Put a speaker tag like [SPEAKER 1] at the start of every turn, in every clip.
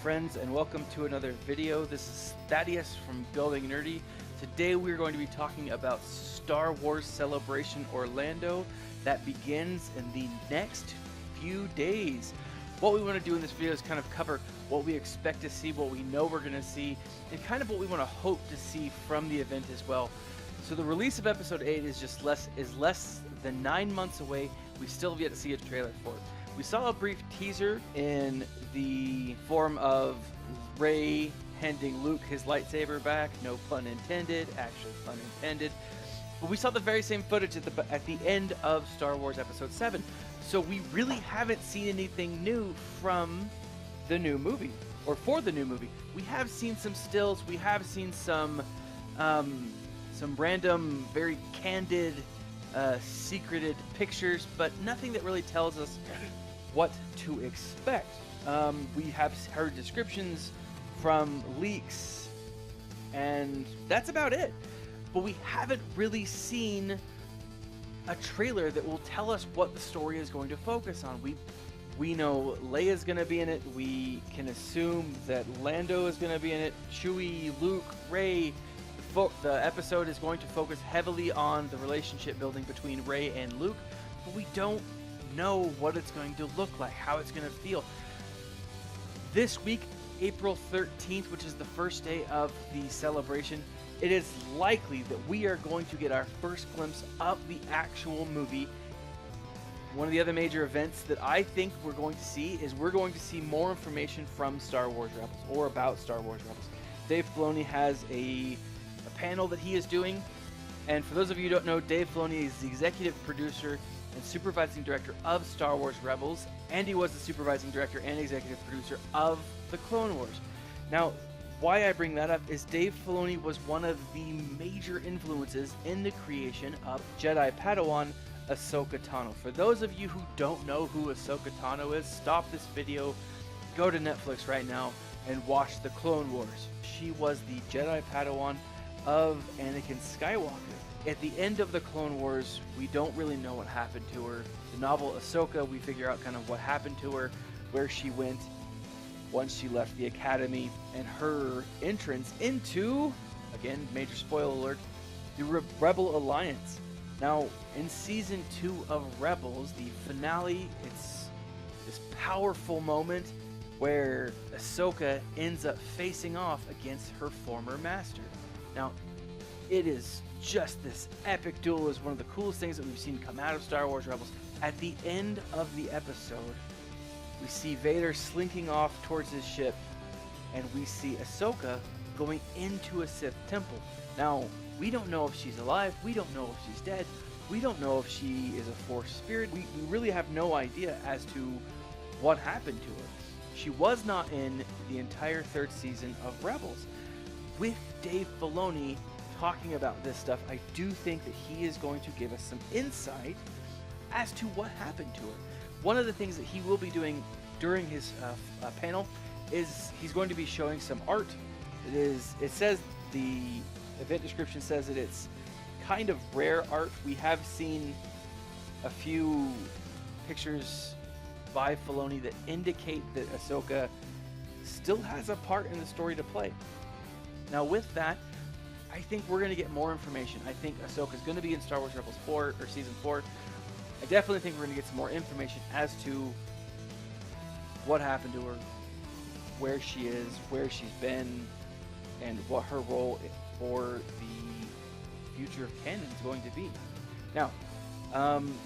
[SPEAKER 1] friends, and welcome to another video. This is Thaddeus from Building Nerdy. Today we're going to be talking about Star Wars Celebration Orlando that begins in the next few days. What we want to do in this video is kind of cover what we expect to see, what we know we're going to see, and kind of what we want to hope to see from the event as well. So the release of Episode 8 is less than 9 months away. We still have yet to see a trailer for it. We saw a brief teaser in the form of Rey handing Luke his lightsaber back. No pun intended, actually pun intended. But we saw the very same footage at the end of Star Wars Episode 7. So we really haven't seen anything new from the new movie, or for the new movie. We have seen some stills, we have seen some random, very candid, secreted pictures, but nothing that really tells us what to expect. We have heard descriptions from leaks, and that's about it. But we haven't really seen a trailer that will tell us what the story is going to focus on. We know Leia's going to be in it. We can assume that Lando is going to be in it. Chewie, Luke, Rey. The episode is going to focus heavily on the relationship building between Rey and Luke, but we don't know what it's going to look like, how it's going to feel. This week, April 13th, which is the first day of the celebration, it is likely that we are going to get our first glimpse of the actual movie. One of the other major events that I think we're going to see is we're going to see more information from Star Wars Rebels, or about Star Wars Rebels. Dave Filoni has a panel that he is doing, and for those of you who don't know, Dave Filoni is the executive producer and supervising director of Star Wars Rebels, and he was the supervising director and executive producer of the Clone Wars. Now, why I bring that up is Dave Filoni was one of the major influences in the creation of Jedi Padawan Ahsoka Tano. For those of you who don't know who Ahsoka Tano is, stop this video, go to Netflix right now, and watch the Clone Wars. She was the Jedi Padawan of Anakin Skywalker. At the end of the Clone Wars, we don't really know what happened to her. The novel Ahsoka, we figure out kind of what happened to her, where she went once she left the Academy, and her entrance into, again, major spoiler alert, the Rebel Alliance. Now, in Season 2 of Rebels, the finale, it's this powerful moment where Ahsoka ends up facing off against her former master. Now, it is just this epic duel. Is one of the coolest things that we've seen come out of Star Wars Rebels. At the end of the episode, we see Vader slinking off towards his ship, and we see Ahsoka going into a Sith temple. Now, we don't know if she's alive, we don't know if she's dead, we don't know if she is a Force spirit. We really have no idea as to what happened to her. She was not in the entire third season of Rebels. With Dave Filoni talking about this stuff, I do think that he is going to give us some insight as to what happened to her. One of the things that he will be doing during his panel is he's going to be showing some art. It says, the event description says that it's kind of rare art. We have seen a few pictures by Filoni that indicate that Ahsoka still has a part in the story to play. Now with that, I think we're going to get more information. I think Ahsoka's going to be in Star Wars Rebels 4, or Season 4. I definitely think we're going to get some more information as to what happened to her, where she is, where she's been, and what her role for the future of canon is going to be. Now,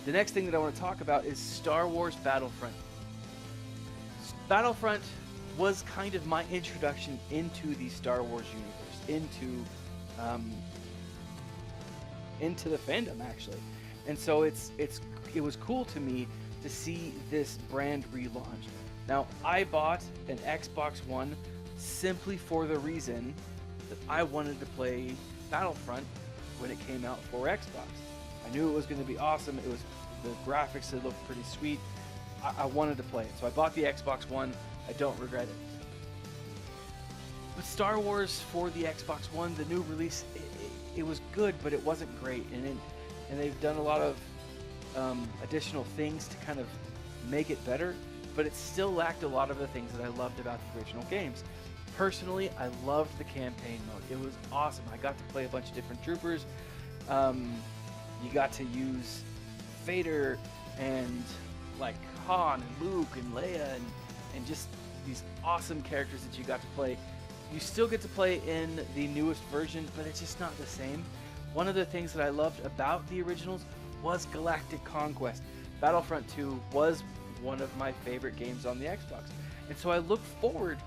[SPEAKER 1] the next thing that I want to talk about is Star Wars Battlefront. Battlefront was kind of my introduction into the Star Wars universe, into the fandom actually, and so it was cool to me to see this brand relaunch. Now, I bought an Xbox One simply for the reason that I wanted to play Battlefront when it came out for Xbox. I knew it was going to be awesome. It was, the graphics, it looked pretty sweet. I wanted to play it, so I bought the Xbox One. I don't regret it. But Star Wars for the Xbox One, the new release, it was good, but it wasn't great, and they've done a lot of additional things to kind of make it better. but it still lacked a lot of the things that I loved about the original games. Personally, I loved the campaign mode. It was awesome. I got to play a bunch of different troopers. You got to use Vader and like Han and Luke and Leia and just these awesome characters that you got to play. You still get to play in the newest version, but it's just not the same. One of the things that I loved about the originals was Galactic Conquest. Battlefront 2 was one of my favorite games on the Xbox. And so I look forward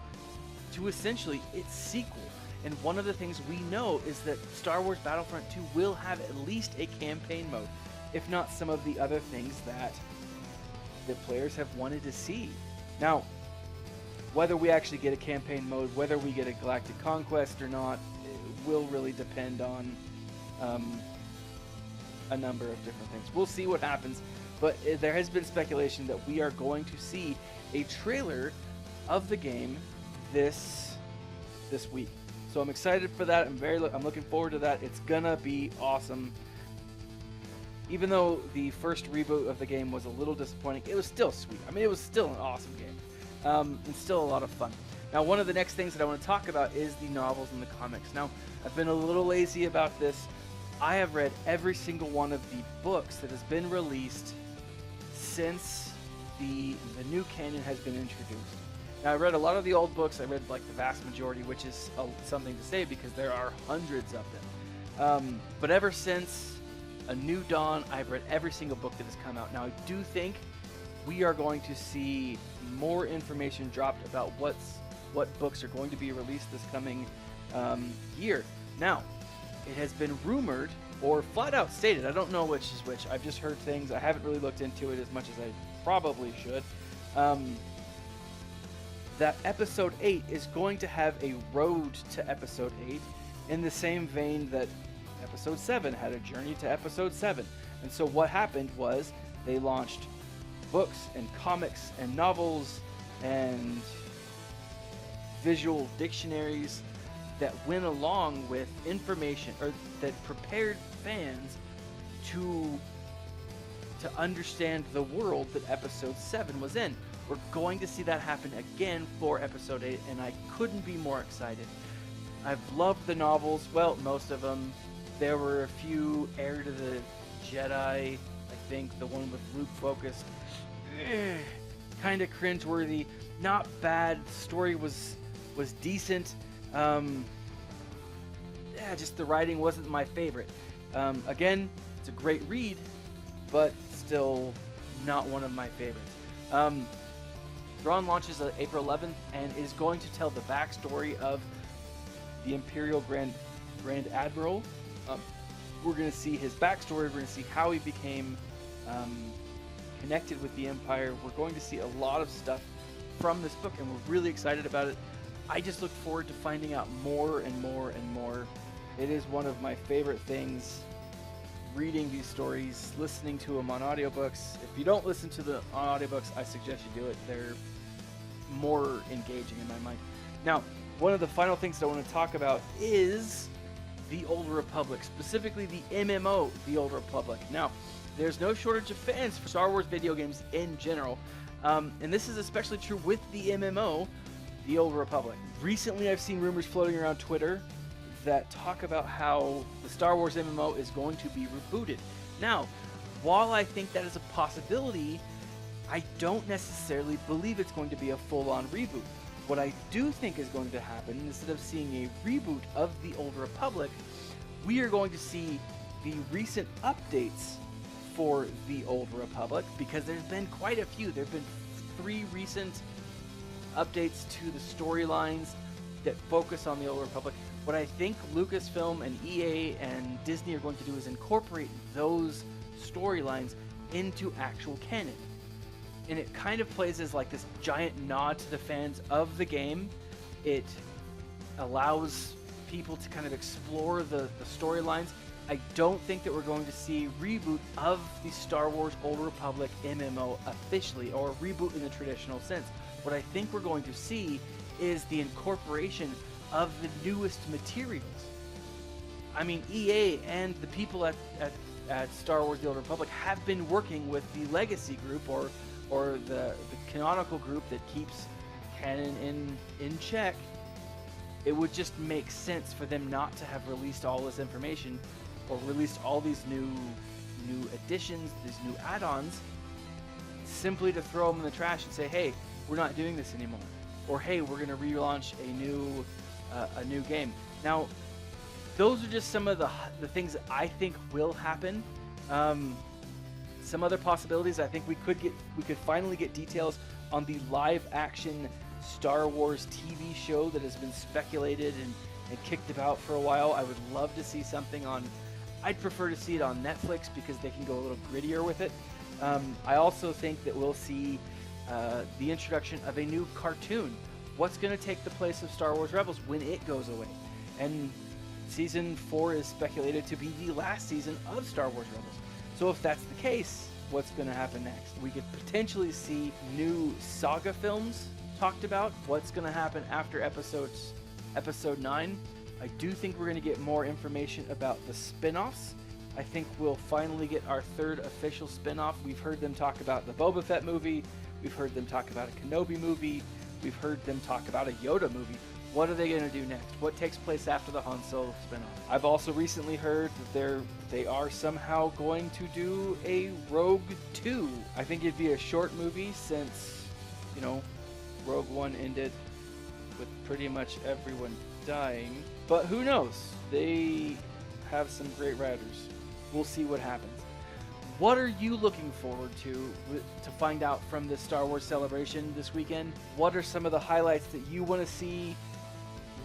[SPEAKER 1] to essentially its sequel. And one of the things we know is that Star Wars Battlefront 2 will have at least a campaign mode, if not some of the other things that the players have wanted to see. Now, whether we actually get a campaign mode, whether we get a Galactic Conquest or not, it will really depend on a number of different things. We'll see what happens, but there has been speculation that we are going to see a trailer of the game this week. So I'm excited for that. I'm looking forward to that. It's gonna be awesome. Even though the first reboot of the game was a little disappointing, it was still sweet. I mean, it was still an awesome game. And still a lot of fun. Now, one of the next things that I want to talk about is the novels and the comics. Now, I've been a little lazy about this. I have read every single one of the books that has been released since the new canon has been introduced. Now, I read a lot of the old books. I read like the vast majority, which is something to say because there are hundreds of them. But ever since A New Dawn, I've read every single book that has come out. Now, I do think we are going to see more information dropped about what books are going to be released this coming year. Now, it has been rumored or flat out stated, I don't know which is which, I've just heard things, I haven't really looked into it as much as I probably should, that Episode 8 is going to have a road to Episode 8 in the same vein that Episode 7 had a journey to Episode 7. And so what happened was they launched books and comics and novels and visual dictionaries that went along with information or that prepared fans to understand the world that Episode 7 was in. We're going to see that happen again for Episode 8, and I couldn't be more excited. I've loved the novels, well, most of them. There were a few Heir to the Jedi, I think, the one with Luke focused. Kind of cringeworthy, not bad. The story was decent. Just the writing wasn't my favorite. Again, it's a great read, but still not one of my favorites. Thrawn launches on April 11th and is going to tell the backstory of the Imperial Grand Admiral. We're going to see his backstory. We're going to see how he became connected with the Empire. We're going to see a lot of stuff from this book, and we're really excited about it. I just look forward to finding out more and more and more. It is one of my favorite things, reading these stories, listening to them on audiobooks. If you don't listen to them on audiobooks, I suggest you do it. They're more engaging in my mind. Now, one of the final things that I want to talk about is the Old Republic, specifically the MMO, the Old Republic. Now, there's no shortage of fans for Star Wars video games in general, and this is especially true with the MMO, the Old Republic. Recently, I've seen rumors floating around Twitter that talk about how the Star Wars MMO is going to be rebooted. Now, while I think that is a possibility, I don't necessarily believe it's going to be a full-on reboot. What I do think is going to happen, instead of seeing a reboot of the Old Republic, we are going to see the recent updates for the Old Republic, because there's been quite a few. There have been 3 recent updates to the storylines that focus on the Old Republic. What I think Lucasfilm and EA and Disney are going to do is incorporate those storylines into actual canon. And it kind of plays as like this giant nod to the fans of the game. It allows people to kind of explore the storylines. I don't think that we're going to see a reboot of the Star Wars Old Republic MMO officially, or a reboot in the traditional sense. What I think we're going to see is the incorporation of the newest materials. I mean, EA and the people at Star Wars The Old Republic have been working with the Legacy Group, or or the canonical group that keeps canon in check, it would just make sense for them not to have released all this information or released all these new additions, these new add-ons, simply to throw them in the trash and say, hey, we're not doing this anymore, or hey, we're going to relaunch a new game. Now, those are just some of the things that I think will happen. Some other possibilities, I think we could finally get details on the live action Star Wars TV show that has been speculated and kicked about for a while. I would love to see something on, I'd prefer to see it on Netflix because they can go a little grittier with it. I also think that we'll see the introduction of a new cartoon. What's going to take the place of Star Wars Rebels when it goes away? And Season 4 is speculated to be the last season of Star Wars Rebels. So if that's the case, what's going to happen next? We could potentially see new saga films talked about. What's going to happen after episode 9? I do think we're going to get more information about the spin-offs. I think we'll finally get our third official spin-off. We've heard them talk about the Boba Fett movie. We've heard them talk about a Kenobi movie. We've heard them talk about a Yoda movie. What are they going to do next? What takes place after the Han Solo spin-off? I've also recently heard that they are somehow going to do a Rogue 2. I think it'd be a short movie since, Rogue One ended with pretty much everyone dying. But who knows? They have some great writers. We'll see what happens. What are you looking forward to find out from this Star Wars celebration this weekend? What are some of the highlights that you want to see?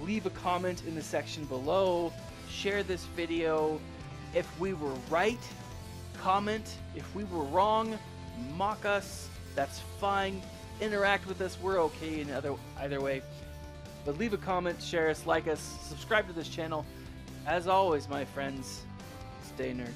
[SPEAKER 1] Leave a comment in the section below. Share this video. If we were right, comment. If we were wrong, mock us. That's fine. Interact with us. We're okay in either way. But leave a comment, share us, like us, subscribe to this channel. As always, my friends, stay nerdy.